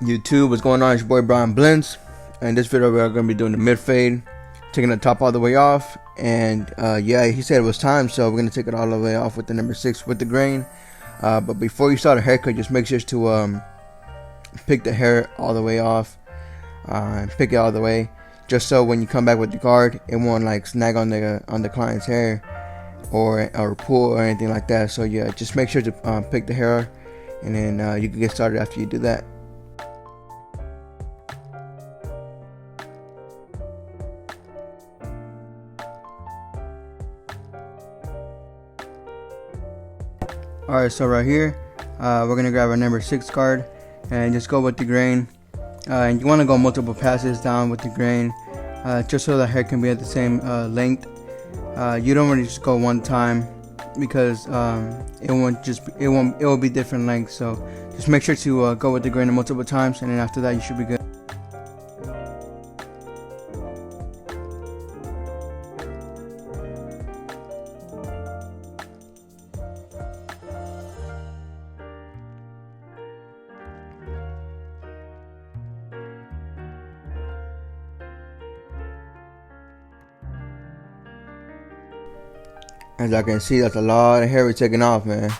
YouTube, what's going on? It's your boy Brian Blends. In this video, we're going to be doing the mid fade, taking the top all the way off. And yeah, he said it was time, so we're going to take it all the way off with the number 6 with the grain. But before you start a haircut, just make sure to pick the hair all the way off. Pick it all the way, just so when you come back with the guard, it won't like snag on the client's hair or pull or anything like that. So yeah, just make sure to pick the hair, and then you can get started after you do that. Alright, so right here, we're going to grab our number 6 card and just go with the grain. And you want to go multiple passes down with the grain, just so the hair can be at the same length. You don't want to just go one time, because it will be different lengths. So just make sure to go with the grain multiple times, and then after that you should be good. As I can see, that's a lot of hair we're taking off, man.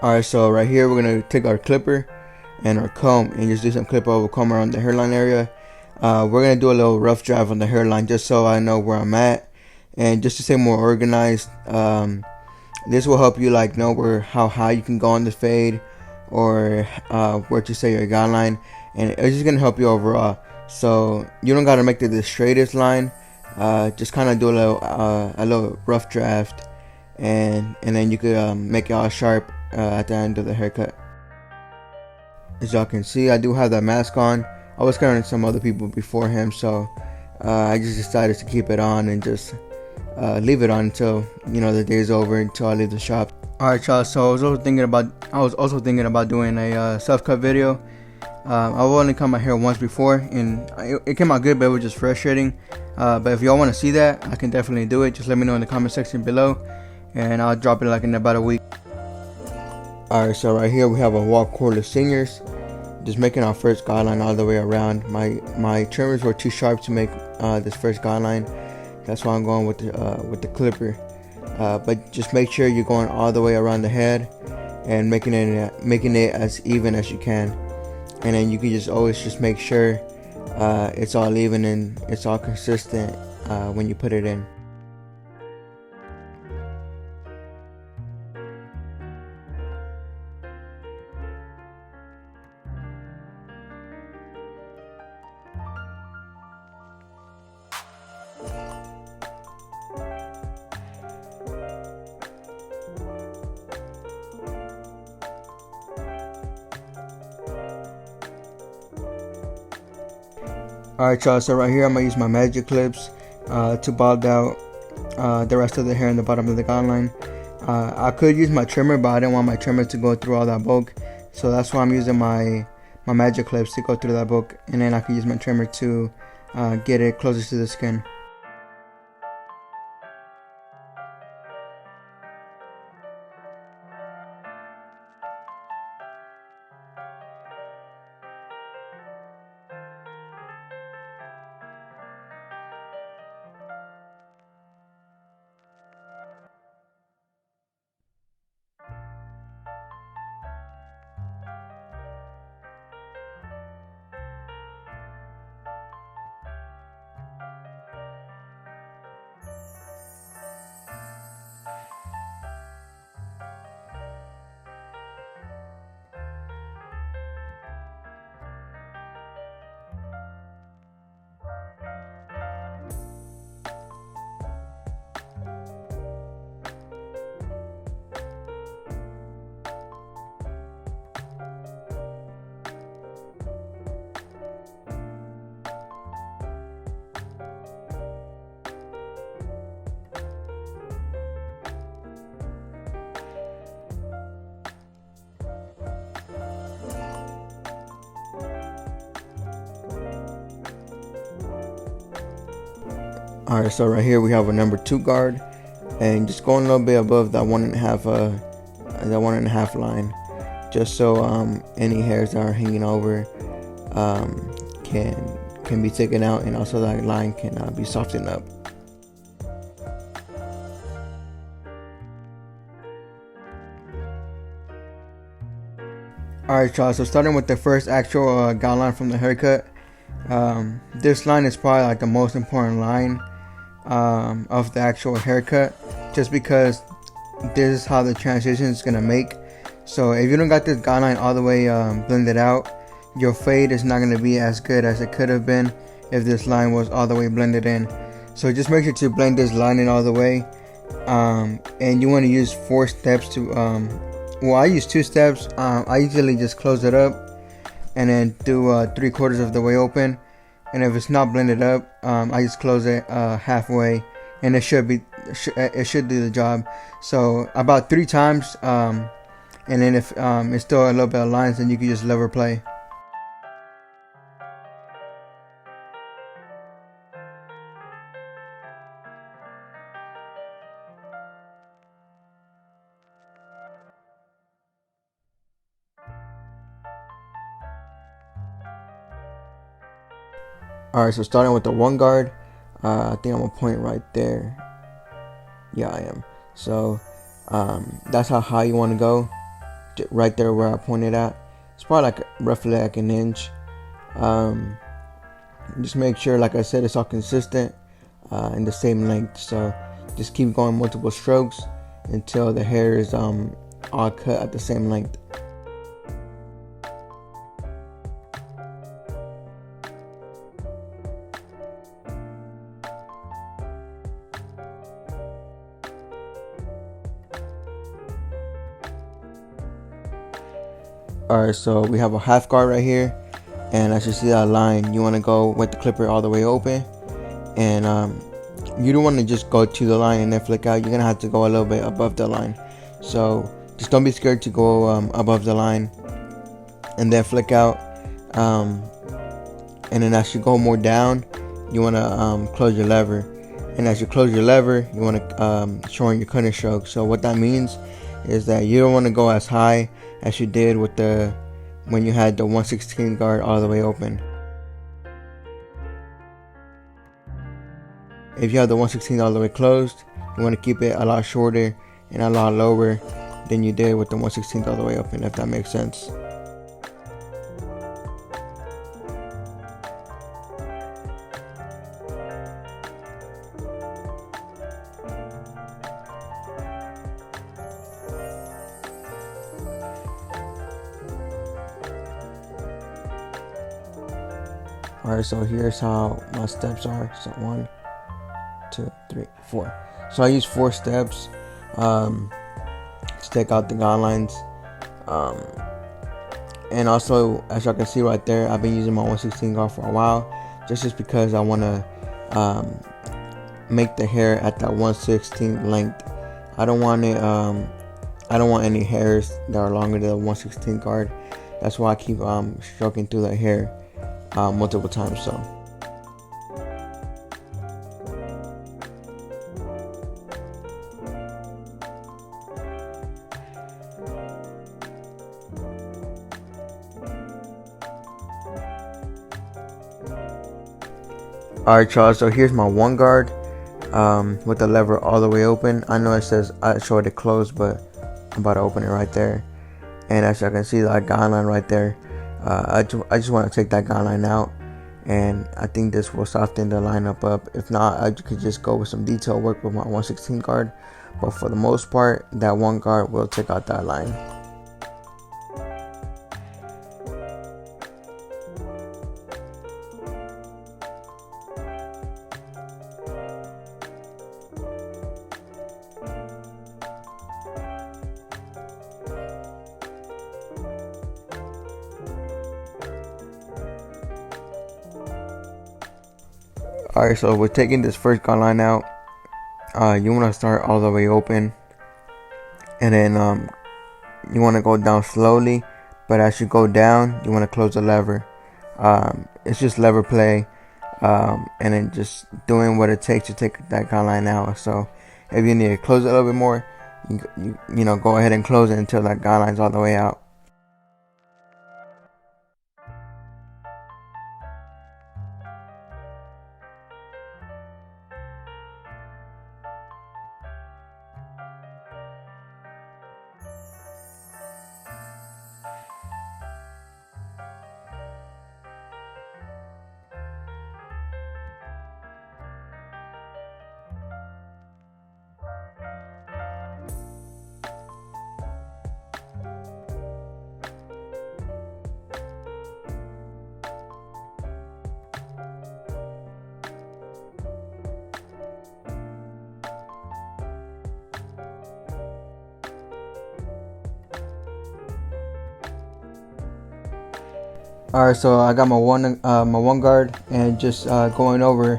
Alright, so right here we're gonna take our clipper and our comb and just do some clip over comb around the hairline area. We're gonna do a little rough drive on the hairline, just so I know where I'm at, and just to stay more organized. This will help you like know how high you can go on the fade, or where to set your guideline, and it's just gonna help you overall. So you don't gotta make it the straightest line. Just kind of do a little rough draft, and then you could make it all sharp at the end of the haircut. As y'all can see, I do have that mask on. I was covering some other people before him, so I just decided to keep it on and just leave it on until the day's over, until I leave the shop. Alright, y'all, so I was also thinking about doing a self-cut video. I've only cut my hair once before, and it came out good, but it was just frustrating. But if y'all want to see that, I can definitely do it. Just let me know in the comment section below, and I'll drop it like in about a week. Alright, so right here we have a wall cordless seniors, just making our first guideline all the way around. My trimmers were too sharp to make this first guideline. That's why I'm going with the clipper. But just make sure you're going all the way around the head and making it as even as you can. And then you can just always make sure it's all even and it's all consistent when you put it in. Alright, y'all, so right here I'm going to use my magic clips to bald out the rest of the hair in the bottom of the guideline. I could use my trimmer, but I didn't want my trimmer to go through all that bulk, so that's why I'm using my magic clips to go through that bulk, and then I can use my trimmer to get it closer to the skin. Alright, so right here we have a number 2 guard, and just going a little bit above that 1.5 line, just so any hairs that are hanging over can be taken out, and also that line can be softened up. Alright y'all, so starting with the first actual guideline from the haircut, this line is probably like the most important line of the actual haircut, just because this is how the transition is gonna make. So if you don't got this guideline all the way blended out, your fade is not gonna be as good as it could have been if this line was all the way blended in. So just make sure to blend this line in all the way, and you want to use 4 steps to well, I use 2 steps. I usually just close it up and then do 3/4 of the way open, and if it's not blended up, I just close it halfway, and it should do the job. So about 3 times, and then if it's still a little bit of lines, then you can just lever play. Alright, so starting with the 1 guard, I think I'm gonna point right there. Yeah, I am. So that's how high you want to go, right there where I pointed at. It's probably like roughly like an inch. Just make sure, like I said, it's all consistent in the same length. So just keep going multiple strokes until the hair is all cut at the same length. Alright, so we have a half guard right here, and as you see that line, you want to go with the clipper all the way open, and you don't want to just go to the line and then flick out. You're gonna have to go a little bit above the line. So just don't be scared to go above the line and then flick out, and then as you go more down, you want to close your lever, and as you close your lever, you want to shorten your cutting stroke. So what that means is that you don't want to go as high as you did with when you had the 1/16 guard all the way open. If you have the 1/16 all the way closed, you want to keep it a lot shorter and a lot lower than you did with the 1/16 all the way open, if that makes sense. Alright, so here's how my steps are. So 1, 2, 3, 4. So I use 4 steps to take out the guidelines. And also, as y'all can see right there, I've been using my 1/16 guard for a while, just because I want to make the hair at that 1/16 length. I don't want it. I don't want any hairs that are longer than the 1/16 guard. That's why I keep stroking through the hair multiple times. So alright y'all, so here's my 1 guard with the lever all the way open. I know it says I showed it closed, but I'm about to open it right there, and as y'all can see, that guideline right there, I just want to take that guideline out, and I think this will soften the lineup up. If not, I could just go with some detail work with my 1/16 guard, but for the most part, that 1 guard will take out that line. Alright, so we're taking this first guideline out. You want to start all the way open, and then you want to go down slowly, but as you go down, you want to close the lever. It's just lever play. and then just doing what it takes to take that guideline out. So if you need to close it a little bit more, you know, go ahead and close it until that guideline's all the way out. Alright, so I got my one guard, and just going over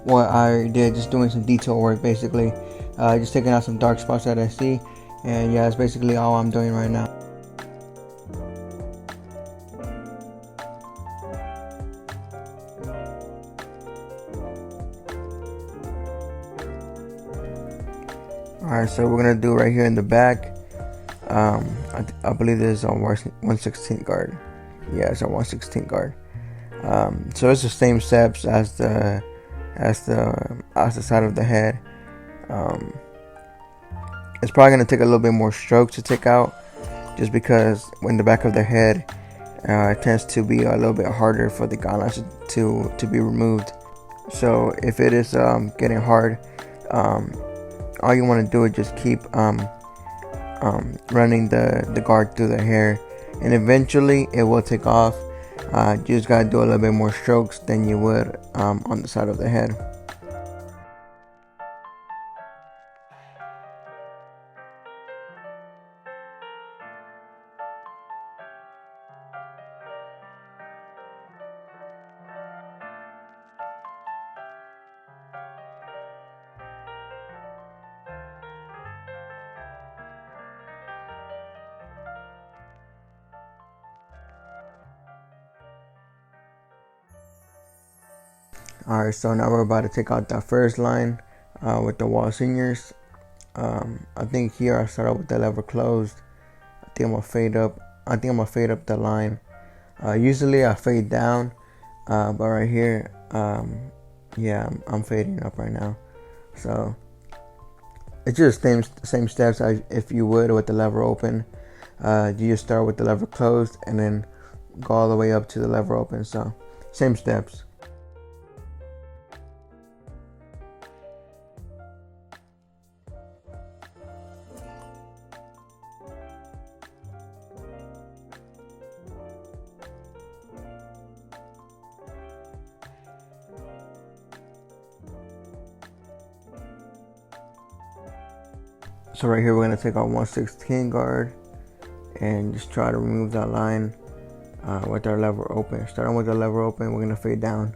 what I did, just doing some detail work basically, just taking out some dark spots that I see, and yeah, that's basically all I'm doing right now. Alright, so we're gonna do right here in the back. I believe this is a 1/16 guard. Yeah, it's a 1/16 guard. So it's the same steps as the side of the head. It's probably gonna take a little bit more strokes to take out, just because when the back of the head, it tends to be a little bit harder for the guidelines to be removed. So if it is getting hard, all you want to do is just keep running the guard through the hair, and eventually it will take off. You just gotta do a little bit more strokes than you would on the side of the head. Alright, so now we're about to take out that first line with the wall seniors. I think here I start out with the lever closed. I think I'm gonna fade up the line. Usually I fade down, but right here, yeah, I'm fading up right now. So it's just same steps as if you would with the lever open. You just start with the lever closed and then go all the way up to the lever open. So same steps. So right here we're gonna take our 1/16 guard and just try to remove that line with our lever open. Starting with the lever open, we're gonna fade down.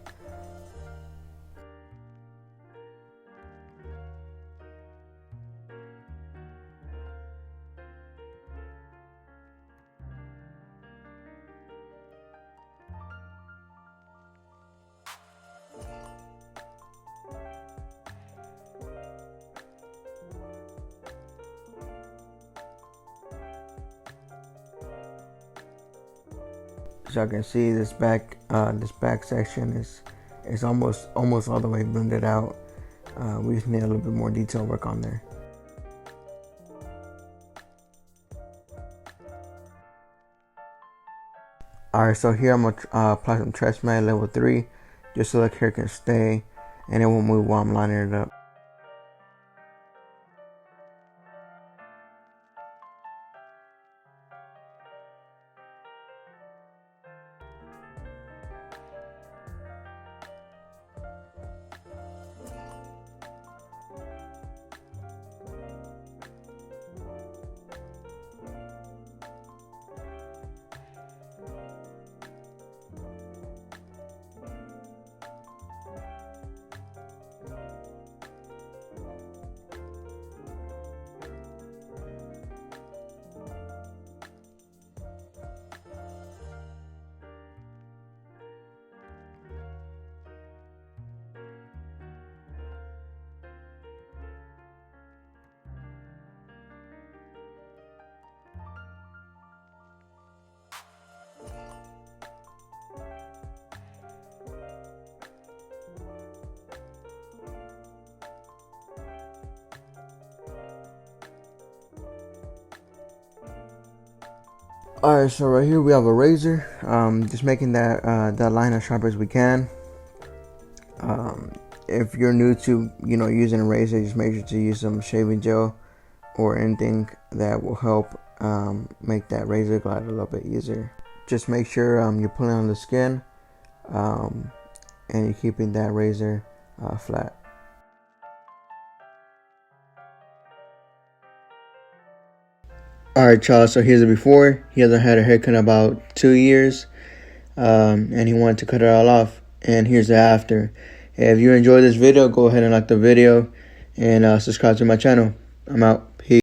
As y'all can see, this back section is almost all the way blended out. We just need a little bit more detail work on there. Alright, so here I'm gonna apply some Trash Mat level 3, just so the hair can stay and it won't move while I'm lining it up. Alright, so right here we have a razor. Just making that line as sharp as we can. If you're new to using a razor, just make sure to use some shaving gel or anything that will help make that razor glide a little bit easier. Just make sure you're pulling on the skin and you're keeping that razor flat. Alright, y'all, so here's the before. He hasn't had a haircut in about 2 years, and he wanted to cut it all off. And here's the after. If you enjoyed this video, go ahead and like the video and subscribe to my channel. I'm out.